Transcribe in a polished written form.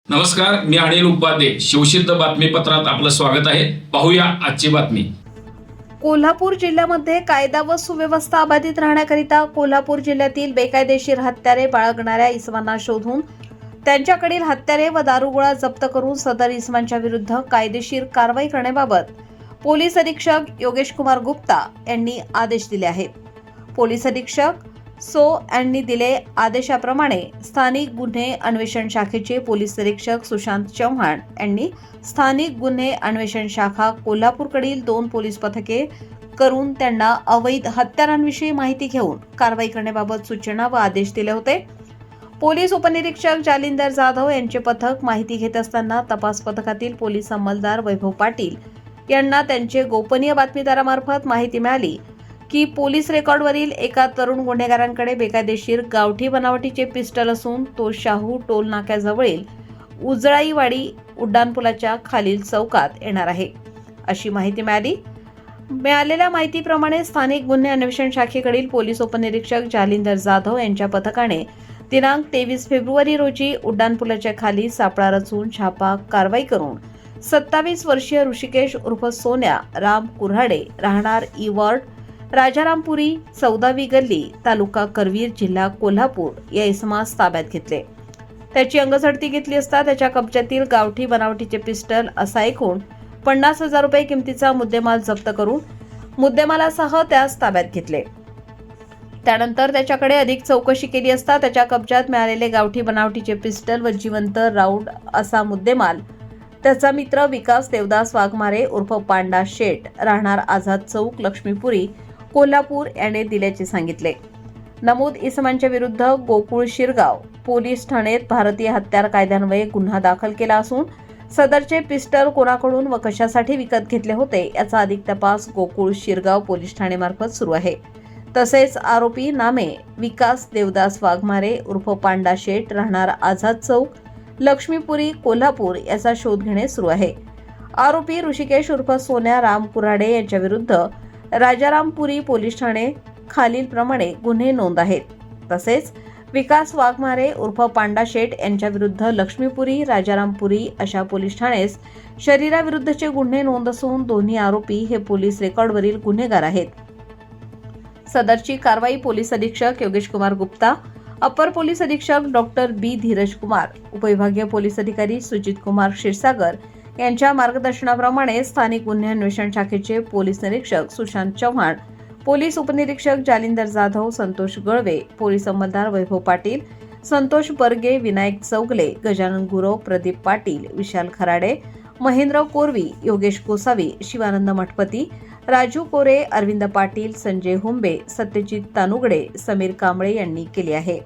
नमस्कार, मी अनिल उपाध्ये. शिवसिद्ध बातमीपत्रात आपलं स्वागत आहे. पाहूया आजची बातमी. कोल्हापूर जिल्ह्यामध्ये कायदा व सुव्यवस्था अबाधित राहण्याकरिता कोल्हापूर जिल्ह्यातील बेकायदेशीर हत्यारे बाळगणाऱ्या इसमांना शोधून त्यांच्याकडील हत्यारे व दारुगोळा जप्त करून सदर इसमांच्या विरुद्ध कायदेशीर कारवाई करण्याबाबत पोलीस अधीक्षक योगेश कुमार गुप्ता यांनी आदेश दिले आहेत. पोलीस अधीक्षक सो यांनी दिले आदेशाप्रमाणे स्थानिक गुन्हे अन्वेषण शाखेचे पोलीस निरीक्षक सुशांत चव्हाण यांनी स्थानिक गुन्हे अन्वेषण शाखा कोल्हापूरकडील 2 पोलीस पथके करून त्यांना अवैध हत्यारांविषयी माहिती घेऊन कारवाई करण्याबाबत सूचना व आदेश दिले होते. पोलीस उपनिरीक्षक जालिंदर जाधव यांचे पथक माहिती घेत असताना तपास पथकातील पोलीस अंमलदार वैभव पाटील यांना त्यांचे गोपनीय बातमीदारामार्फत माहिती मिळाली की पोलीस रेकॉर्डवरील एका तरुण गुन्हेगारांकडे बेकायदेशीर गावठी बनावटीचे पिस्टल असून तो शाहू टोल नाक्याजवळील उजळाईवाडी उड्डाणपुलाच्या खालील चौकात येणार आहे, अशी माहिती मिळाली. मिळालेल्या माहितीप्रमाणे स्थानिक गुन्हे अन्वेषण शाखेकडील पोलीस उपनिरीक्षक जालिंदर जाधव यांच्या पथकाने दिनांक 23 फेब्रुवारी रोजी उड्डाणपुलाच्या खाली सापळा रचून छापा कारवाई करून 27 वर्षीय ऋषिकेश उर्फ सोन्या राम कुऱ्हाडे राहणार ई वॉर्ड राजारामपुरी 14वी गल्ली तालुका करवीर जिल्हा कोल्हापूर या इसमास ताब्यात घेतले. त्याची अंगझडती घेतली असता त्याच्या कब्जातील गावठी बनावटीचे पिस्टल असा एकूण 50,000 रुपये किमतीचा मुद्देमाल जप्त करून मुद्देमालासह त्यास ताब्यात घेतले. त्यानंतर त्याच्याकडे अधिक चौकशी केली असता त्याच्या कब्जात मिळालेले गावठी बनावटीचे पिस्टल व जिवंत राऊंड असा मुद्देमाल त्याचा मित्र विकास देवदास वाघमारे उर्फ पांडा शेट राहणार आझाद चौक लक्ष्मीपुरी कोल्हापूर याने दिल्याचे सांगितले. नमूद इसमांच्या विरुद्ध गोकुळ शिरगाव पोलीस ठाण्यात भारतीय हत्यार कायद्यान्वये गुन्हा दाखल केला असून सदरचे पिस्टल कोणाकडून व कशासाठी विकत घेतले होते याचा अधिक तपास गोकुळ शिरगाव पोलीस ठाणेमार्फत सुरू आहे. तसेच आरोपी नामे विकास देवदास वाघमारे उर्फ पांडा शेट राहणार आझाद चौक लक्ष्मीपुरी कोल्हापूर याचा शोध घेणे सुरू आहे. आरोपी ऋषिकेश उर्फ सोन्या राम कुऱ्हाडे यांच्या विरुद्ध राजारामपुरी पोलीस ठाणे खालीलप्रमाणे गुन्हे नोंद आहेत. तसेच विकास वाघमारे उर्फ पांडा शेट यांच्या विरुद्ध लक्ष्मीपुरी राजारामपुरी अशा पोलीस ठाणेस शरीराविरुद्धचे गुन्हे नोंद असून दोन्ही आरोपी हे पोलीस रेकॉर्डवरील गुन्हेगार आहेत. सदरची कारवाई पोलीस अधीक्षक योगेश कुमार गुप्ता, अपर पोलीस अधीक्षक डॉक्टर बी धीरज कुमार, उपविभागीय पोलीस अधिकारी सुजित कुमार क्षीरसागर यांच्या मार्गदर्शनाप्रमाणे स्थानिक गुन्हे अन्वेषण शाखेचे पोलीस निरीक्षक सुशांत चव्हाण, पोलीस उपनिरीक्षक जालिंदर जाधव, संतोष गळवे, पोलीस अंमलदार वैभव पाटील, संतोष बर्गे, विनायक चौगले, गजानन गुरव, प्रदीप पाटील, विशाल खराडे, महेंद्र कोरवी, योगेश गोसावी, शिवानंद मठपती, राजू कोरे, अरविंद पाटील, संजय हुंबे, सत्यजित तानुगडे, समीर कांबळे यांनी केली आहे.